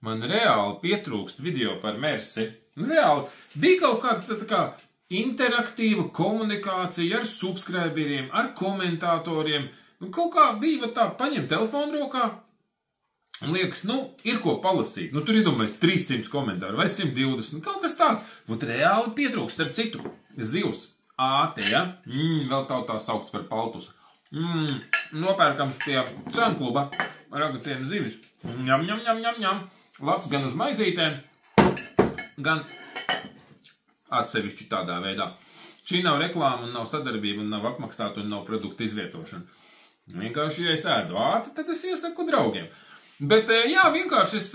man reāli pietrūkst video par Mersi. Reāli bija kaut kāda tā kā interaktīva komunikācija ar subscriberiem, ar komentatoriem. Kaut kā bija tā, paņem telefonu rokā un liekas, ir ko palasīt. Tur iedomājas 300 komentāru vai 120, kaut kas tāds. Reāli pietrūkst, starp citu, zivs. Āte, ja? Vēl tā saukts par paltus. Nopērkams pie Cēnkluba ragacienu zivis. Ņam. Labs gan uz maizītēm, gan atsevišķi tādā veidā. Šī nav reklāma un nav sadarbība un nav apmaksāta un nav produktu izvietošana. Vienkārši, ja es ēdu āti, tad es iesaku draugiem. Bet, jā, vienkārši es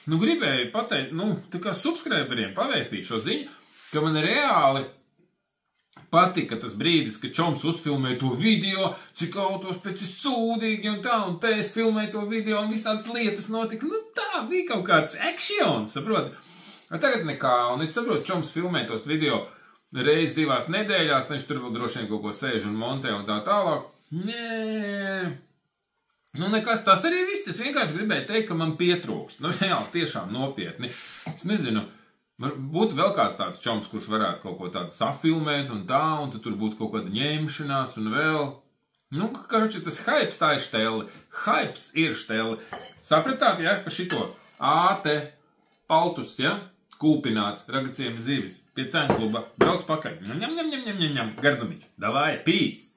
gribēju pateikt, tā kā subscriberiem pavēstīt šo ziņu, ka man reāli patika tas brīdis, kad Čoms uzfilmēja to video, cik autos pēc ir sūdīgi un tā, un te es filmēju to video un visādas lietas notika. Tā bija kaut kāds actions, saproti? Tagad nekā, un es saprotu, Čoms filmē tos video reiz 2 nedēļās, viņš tur vēl droši vien kaut ko sēž un montē un tā tālāk. Nē, nekas, tas arī viss. Es vienkārši gribēju teikt, ka man pietrūks. Reāli, tiešām nopietni. Es nezinu, būtu vēl kāds tāds Čoms, kurš varētu kaut ko tādu safilmēt un tā, un tad tur būtu kaut kāda ņemšanās un vēl. Karoči, tas hypes tā ir šteli. Hypes ir šteli. Sapratāt, ja, ka šito āte paltus, ja, kūpināts ragaciem zivis pie Cēnkluba brauc pakaļ. Ņem, gardumiņš. Davai, peace!